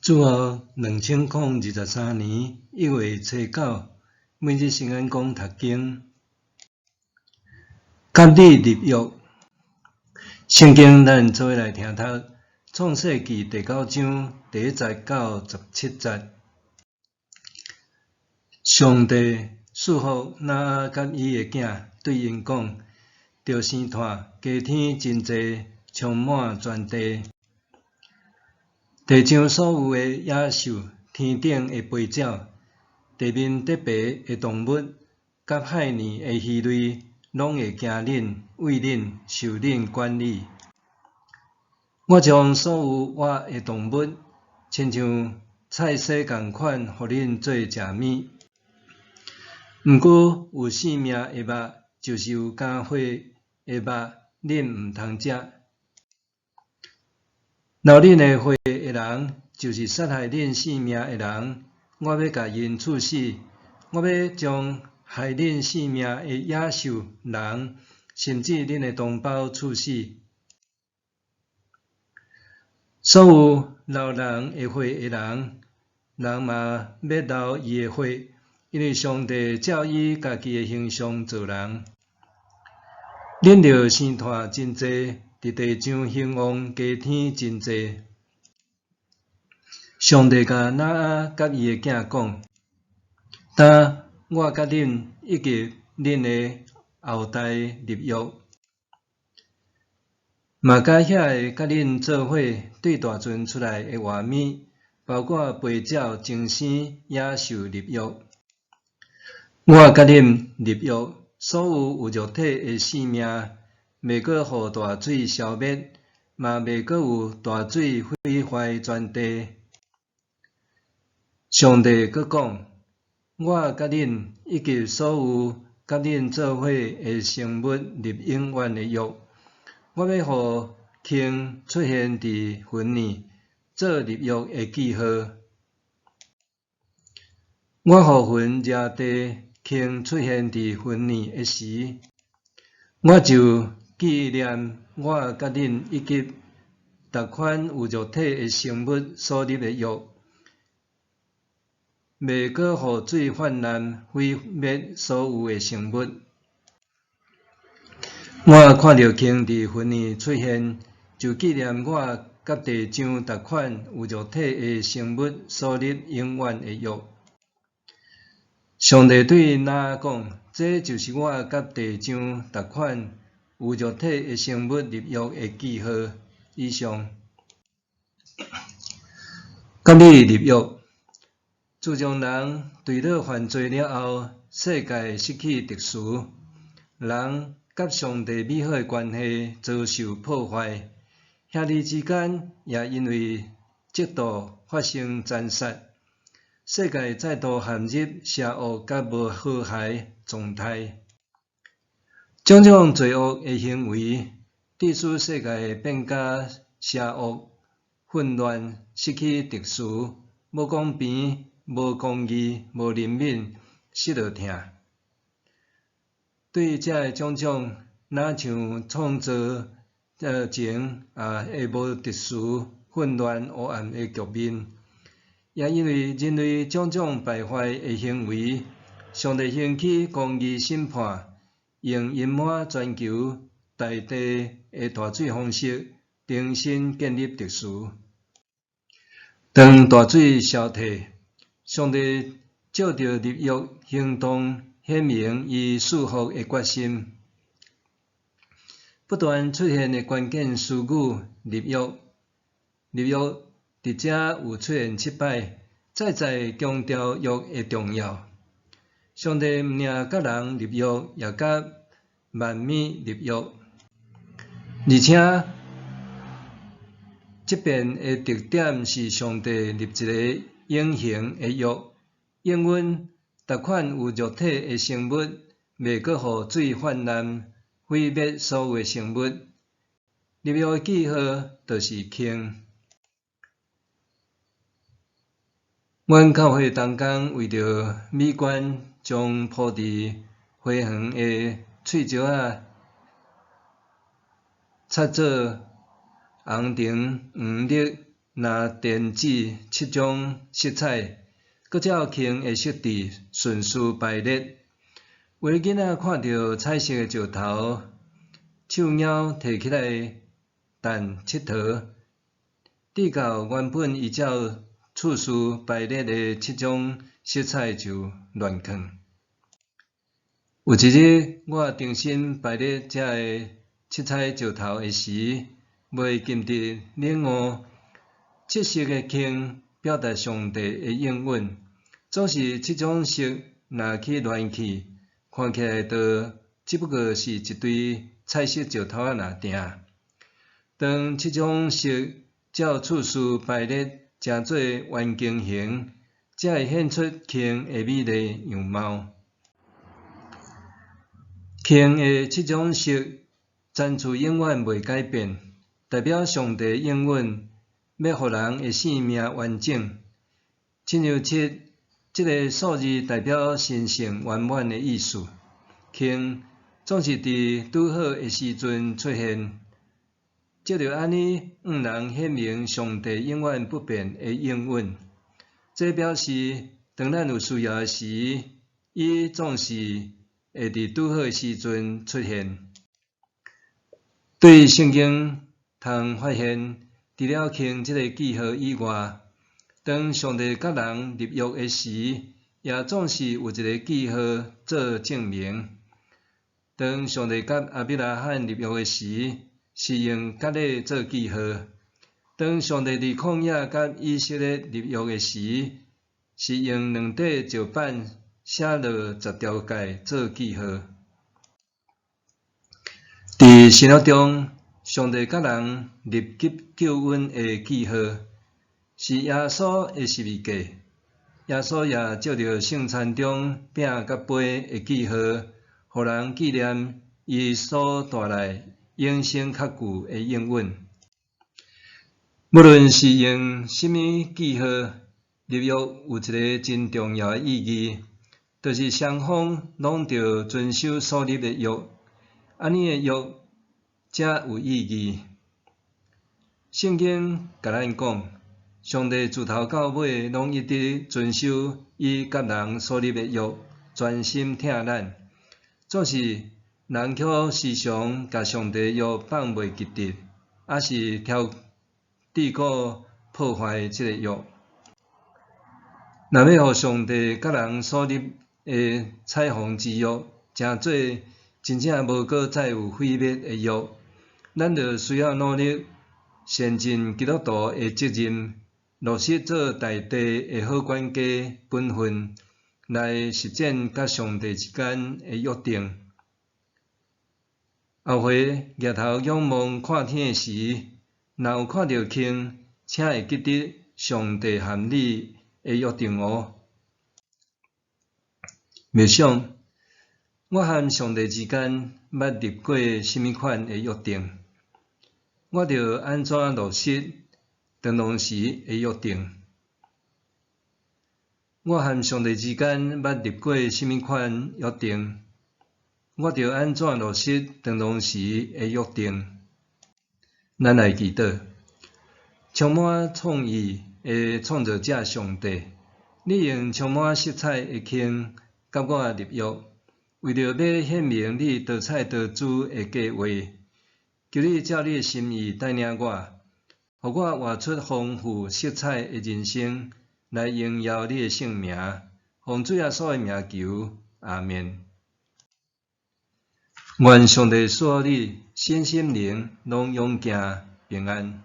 自2023年1月初9，每日圣安宫读经，甲你立约。圣经咱做伙来听读《创世纪》第9章第1节到17节。上帝赐福挪亚甲伊的囝，对因讲：着生炭，加添真济，充满全地。地上所有的野兽，天顶的飞鸟，地面得白的动物，甲海里的鱼类，拢会惊恁、为恁、受恁管理。我将所有活的动物，亲像菜色共款，互恁做食物。毋过有生命的肉，就是有肝火的肉，恁毋通食。闹恁的火的人，就是杀害恁性命的人，我要甲因处死。我要将害恁性命的野兽、人，甚至恁的同胞处死。所有流人的火的人，人嘛要流伊的火，因为上帝照伊家己的形象造人。恁着生炭真济，伫地上兴旺，加添真济。上帝甲挪亚甲伊的囝讲：呾我甲恁以及恁的后代立约，嘛甲遐个甲恁做伙对大船出来的活物，包括飞鸟、精生、野兽立约。我甲恁立约，所有有肉体的生命，袂阁互大水消灭，嘛袂阁有大水毁坏全地。上帝阁讲：我甲恁以及所有甲恁做伙的生物立永远的约。我要互鲸出现伫云里，做立约的记号。我互云惹地，鲸出现伫云里的时，我就纪念我甲恁以及逐款有肉体的生物所立的约，袂阁互水泛滥毁灭所有的生物。我看到鲸伫云里出现，就纪念我甲地上逐款有肉体的生物所立永远的约。上帝对挪亚讲：这就是我甲地上逐款有肉体的生物立约的记号。以上。甲你立约。自从人堕落犯罪了后，世界失去秩序，人甲上帝美好的关系遭受破坏，兄弟之间也因为嫉妒发生残杀，世界再度陷入邪恶甲无和谐状态。种种罪恶的行为，致使世界变甲邪恶、混乱、失去秩序、无公平、无公义、无人民，失落疼。对这种种若像创造前会无秩序、混乱、黑暗的局面，也因为人类种种败坏的行为，上帝兴起公义审判，用淹没全球大地的大水方式，重新建立秩序。当大水消退，上帝照着立约行动，显明伊赐福的决心。不断出现的关键词语立约，立约伫遮有出现7摆，再强调约的重要。上帝毋仅甲人立约，也甲万物立约，而且这边的特点是上帝立一个永恒的约，应允逐款有肉体的生物，袂阁互水泛滥毁灭所有的生物。立约的记号就是鲸。阮教会同工为着美观，将铺伫花园的喙石插做红橙黄绿若电子7种色彩，搁照轻会色地顺序排列。有个囡仔看到彩色的石头，手舀摕起来弹佚佗，滴到原本依照次序排列的7种色彩就乱放。有一日，我重新排列这个七彩石头的时，未禁得领悟，七色的圈表达上帝的应允，总是7种色若去乱去，看起来就只不过是一堆彩色石头仔若定。当7种色照次序排列，成做圆形形，才会显出圈的美丽样貌。圈的7种色，层次永远袂改变，代表上帝应允，要互人的生命完整。亲像7这个数字代表神圣圆满的意思。圈总是伫拄好的时阵出现，藉着安尼，让人显明上帝永远不变的应允。这表示，当咱有需要的时，伊总是会伫拄好的时阵出现。对圣经通发现，除了圈这个记号以外，当上帝甲人立约的时，也总是有一个记号做证明。当上帝甲亚伯拉罕立约的时，是用甲勒做记号；当上帝伫旷野甲以色列立约的时，是用2块石板写落10条诫做记号。伫新约中，上帝甲人立救恩的记号，是耶稣的十字架。耶稣也借着圣餐中饼甲杯的记号，互人纪念伊所带来永生较久的应允。无论是用什么记号，立约有一个真重要的意义，就是双方拢着遵守所立的约，安尼的约才有意义。圣经甲咱讲，上帝自头到尾拢一直遵守伊甲人所立的约，专心听咱。总是人却时常甲上帝约放袂记得，还是挑地故破坏这个约。若要互上帝甲人所立的彩虹之约，成做真正无搁再有毁灭的约，咱就需要努力善尽基督徒的责任，落实做大地的好管家本分，来实践甲上帝之间的约定。后回抬头仰望看天时，若有看到星，请会记得上帝含你的约定哦。默想，我和上帝之间捌立过什么款的约定？我着安怎落实长龙时的约定？我和上帝之间捌立过什么款约定？我着安怎落实长龙时的约定？咱来祈祷，充满创意的创造者上帝，你用充满色彩的圈甲我立约，为着要显明你多彩多姿的计划，求你照你的心意带领我，互我活出丰富色彩的人生，来荣耀你的圣名。奉主耶稣的名求，阿们。愿上帝所有你身心灵拢永行平安。